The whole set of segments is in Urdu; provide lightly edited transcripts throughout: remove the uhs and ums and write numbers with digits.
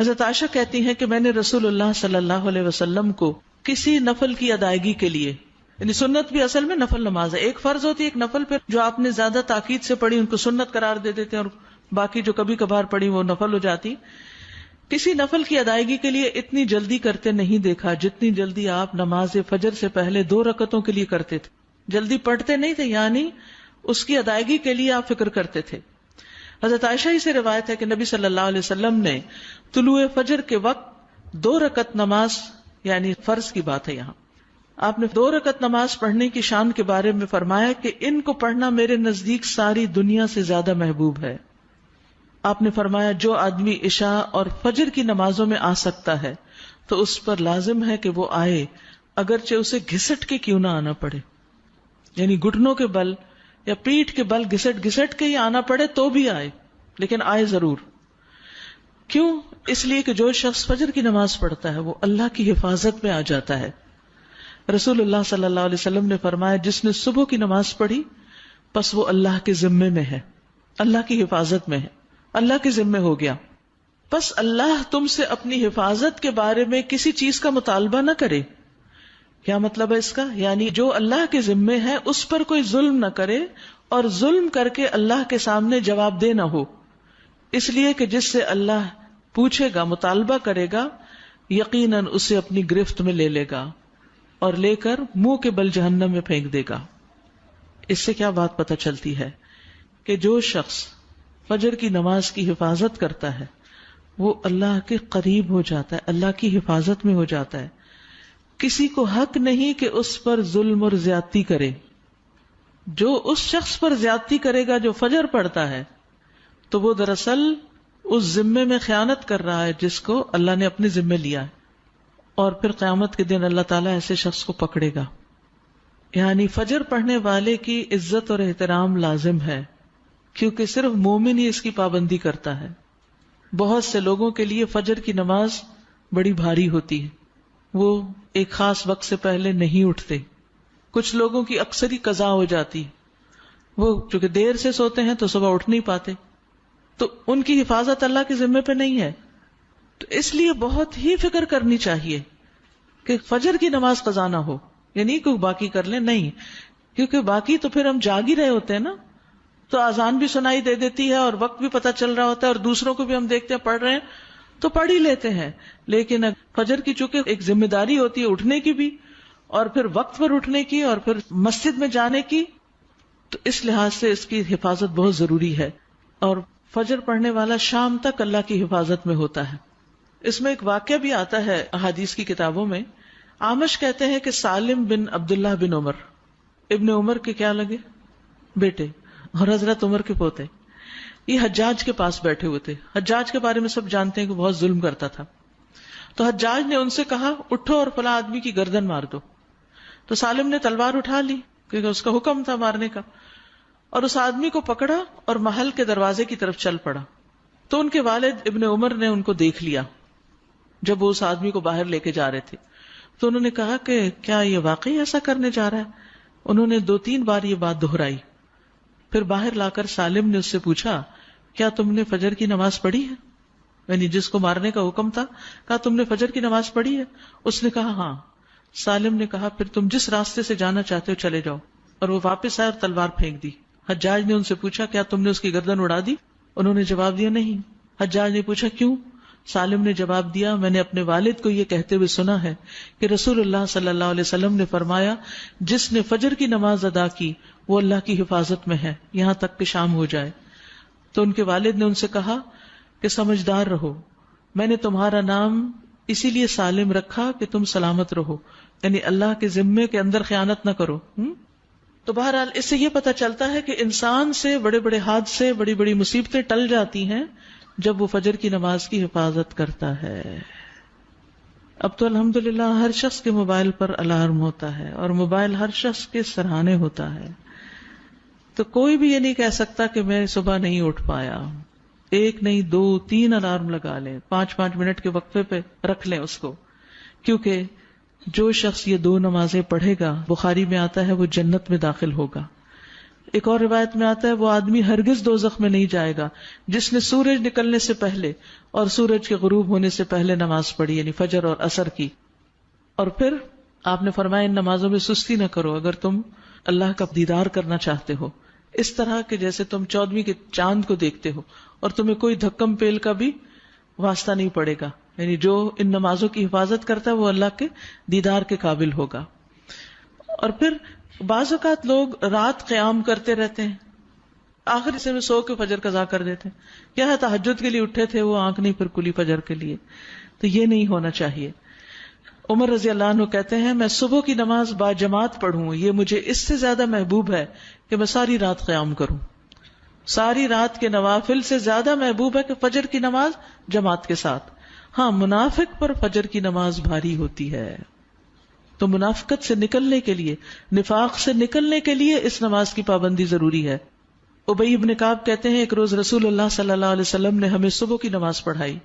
حضرت عائشہ کہتی ہیں کہ میں نے رسول اللہ صلی اللہ علیہ وسلم کو کسی نفل کی ادائیگی کے لیے، یعنی سنت بھی اصل میں نفل نماز ہے، ایک فرض ہوتی ہے ایک نفل، پہ جو آپ نے زیادہ تاکید سے پڑھی ان کو سنت قرار دے دیتے ہیں اور باقی جو کبھی کبھار پڑھی وہ نفل ہو جاتی. کسی نفل کی ادائیگی کے لیے اتنی جلدی کرتے نہیں دیکھا جتنی جلدی آپ نماز فجر سے پہلے 2 رکعتوں کے لیے کرتے تھے. جلدی پڑھتے نہیں تھے، یعنی اس کی ادائیگی کے لیے آپ فکر کرتے تھے. حضرت عائشہ ہی سے روایت ہے کہ نبی صلی اللہ علیہ وسلم نے طلوع فجر کے وقت 2 رکعت نماز، یعنی فرض کی بات ہے یہاں، آپ نے 2 رکعت نماز پڑھنے کی شان کے بارے میں فرمایا کہ ان کو پڑھنا میرے نزدیک ساری دنیا سے زیادہ محبوب ہے. آپ نے فرمایا جو آدمی عشاء اور فجر کی نمازوں میں آ سکتا ہے تو اس پر لازم ہے کہ وہ آئے، اگرچہ اسے گھسٹ کے کیوں نہ آنا پڑے، یعنی گھٹنوں کے بل یا پیٹھ کے بل گھسٹ گھسٹ کے ہی آنا پڑے تو بھی آئے، لیکن آئے ضرور. کیوں؟ اس لیے کہ جو شخص فجر کی نماز پڑھتا ہے وہ اللہ کی حفاظت میں آ جاتا ہے. رسول اللہ صلی اللہ علیہ وسلم نے فرمایا جس نے صبح کی نماز پڑھی پس وہ اللہ کے ذمے میں ہے، اللہ کی حفاظت میں ہے، اللہ کے ذمے ہو گیا. بس اللہ تم سے اپنی حفاظت کے بارے میں کسی چیز کا مطالبہ نہ کرے. کیا مطلب ہے اس کا؟ یعنی جو اللہ کے ذمے ہے اس پر کوئی ظلم نہ کرے اور ظلم کر کے اللہ کے سامنے جواب دہ نہ ہو، اس لیے کہ جس سے اللہ پوچھے گا، مطالبہ کرے گا، یقیناً اسے اپنی گرفت میں لے لے گا اور لے کر منہ کے بل جہنم میں پھینک دے گا. اس سے کیا بات پتہ چلتی ہے کہ جو شخص فجر کی نماز کی حفاظت کرتا ہے وہ اللہ کے قریب ہو جاتا ہے، اللہ کی حفاظت میں ہو جاتا ہے. کسی کو حق نہیں کہ اس پر ظلم اور زیادتی کرے. جو اس شخص پر زیادتی کرے گا جو فجر پڑھتا ہے تو وہ دراصل اس ذمے میں خیانت کر رہا ہے جس کو اللہ نے اپنے ذمے لیا ہے، اور پھر قیامت کے دن اللہ تعالیٰ ایسے شخص کو پکڑے گا. یعنی فجر پڑھنے والے کی عزت اور احترام لازم ہے، کیونکہ صرف مومن ہی اس کی پابندی کرتا ہے. بہت سے لوگوں کے لیے فجر کی نماز بڑی بھاری ہوتی ہے، وہ ایک خاص وقت سے پہلے نہیں اٹھتے. کچھ لوگوں کی اکثر ہی قضا ہو جاتی، وہ چونکہ دیر سے سوتے ہیں تو صبح اٹھ نہیں پاتے، تو ان کی حفاظت اللہ کے ذمے پہ نہیں ہے. تو اس لیے بہت ہی فکر کرنی چاہیے کہ فجر کی نماز قضا نہ ہو، یعنی کوئی باقی کر لیں، نہیں، کیونکہ باقی تو پھر ہم جاگ ہی رہے ہوتے ہیں نا، تو اذان بھی سنائی دے دیتی ہے اور وقت بھی پتہ چل رہا ہوتا ہے اور دوسروں کو بھی ہم دیکھتے ہیں پڑھ رہے ہیں تو پڑھ ہی لیتے ہیں. لیکن فجر کی چونکہ ایک ذمہ داری ہوتی ہے اٹھنے کی بھی، اور پھر وقت پر اٹھنے کی، اور پھر مسجد میں جانے کی، تو اس لحاظ سے اس کی حفاظت بہت ضروری ہے. اور فجر پڑھنے والا شام تک اللہ کی حفاظت میں ہوتا ہے. اس میں ایک واقعہ بھی آتا ہے احادیث کی کتابوں میں. اعمش کہتے ہیں کہ سالم بن عبداللہ بن عمر، ابن عمر کے کیا لگے بیٹے اور حضرت عمر کے پوتے، یہ حجاج کے پاس بیٹھے ہوئے تھے. حجاج کے بارے میں سب جانتے ہیں کہ بہت ظلم کرتا تھا. تو حجاج نے ان سے کہا اٹھو اور فلاں آدمی کی گردن مار دو. تو سالم نے تلوار اٹھا لی کیونکہ اس کا حکم تھا مارنے کا، اور اس آدمی کو پکڑا اور محل کے دروازے کی طرف چل پڑا. تو ان کے والد ابن عمر نے ان کو دیکھ لیا جب وہ اس آدمی کو باہر لے کے جا رہے تھے. تو انہوں نے کہا کہ کیا یہ واقعی ایسا کرنے جا رہا ہے؟ انہوں نے 2-3 بار یہ بات دہرائی. پھر باہر لا کر سالم نے اس سے پوچھا کیا تم نے فجر کی نماز پڑھی ہے؟ یعنی جس کو مارنے کا حکم تھا، کہا تم نے فجر کی نماز پڑھی ہے؟ اس نے کہا ہاں. سالم نے کہا پھر تم جس راستے سے جانا چاہتے ہو چلے جاؤ، اور وہ واپس آئے اور تلوار پھینک دی. حجاج نے ان سے پوچھا کیا تم نے اس کی گردن اڑا دی؟ انہوں نے جواب دیا نہیں. حجاج نے پوچھا کیوں؟ سالم نے جواب دیا میں نے اپنے والد کو یہ کہتے ہوئے سنا ہے کہ رسول اللہ صلی اللہ علیہ وسلم نے فرمایا جس نے فجر کی نماز ادا کی وہ اللہ کی حفاظت میں ہے یہاں تک کہ شام ہو جائے. تو ان کے والد نے ان سے کہا کہ سمجھدار رہو، میں نے تمہارا نام اسی لیے سالم رکھا کہ تم سلامت رہو، یعنی اللہ کے ذمے کے اندر خیانت نہ کرو. تو بہرحال اس سے یہ پتہ چلتا ہے کہ انسان سے بڑے بڑے حادثے، بڑی بڑی مصیبتیں ٹل جاتی ہیں جب وہ فجر کی نماز کی حفاظت کرتا ہے. اب تو الحمدللہ ہر شخص کے موبائل پر الارم ہوتا ہے اور موبائل ہر شخص کے سرہانے ہوتا ہے، تو کوئی بھی یہ نہیں کہہ سکتا کہ میں صبح نہیں اٹھ پایا. 1 نہیں 2 3 الارم لگا لیں، 5 منٹ کے وقفے پہ رکھ لیں اس کو، کیونکہ جو شخص یہ 2 نمازیں پڑھے گا، بخاری میں آتا ہے وہ جنت میں داخل ہوگا. ایک اور روایت میں آتا ہے وہ آدمی ہرگز دوزخ میں نہیں جائے گا جس نے سورج نکلنے سے پہلے اور سورج کے غروب ہونے سے پہلے نماز پڑھی، یعنی فجر اور عصر کی. اور پھر آپ نے فرمایا ان نمازوں میں سستی نہ کرو اگر تم اللہ کا دیدار کرنا چاہتے ہو، اس طرح کہ جیسے تم 14ویں کے چاند کو دیکھتے ہو اور تمہیں کوئی دھکم پیل کا بھی واسطہ نہیں پڑے گا. یعنی جو ان نمازوں کی حفاظت کرتا ہے وہ اللہ کے دیدار کے قابل ہوگا. اور پھر بعض اوقات لوگ رات قیام کرتے رہتے ہیں، آخر حصے میں سو کے فجر قضا کر دیتے ہیں. کیا ہے تہجد کے لیے اٹھے تھے وہ آنکھ نہیں پھر کلی فجر کے لیے. تو یہ نہیں ہونا چاہیے. عمر رضی اللہ عنہ کہتے ہیں میں صبح کی نماز با جماعت پڑھوں یہ مجھے اس سے زیادہ محبوب ہے کہ میں ساری رات قیام کروں. ساری رات کے نوافل سے زیادہ محبوب ہے کہ فجر کی نماز جماعت کے ساتھ. ہاں منافق پر فجر کی نماز بھاری ہوتی ہے، تو منافقت سے نکلنے کے لیے، نفاق سے نکلنے کے لیے اس نماز کی پابندی ضروری ہے. ابی بن کعب کہتے ہیں ایک روز رسول اللہ صلی اللہ علیہ وسلم نے ہمیں صبح کی نماز پڑھائی.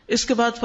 اس کے بعد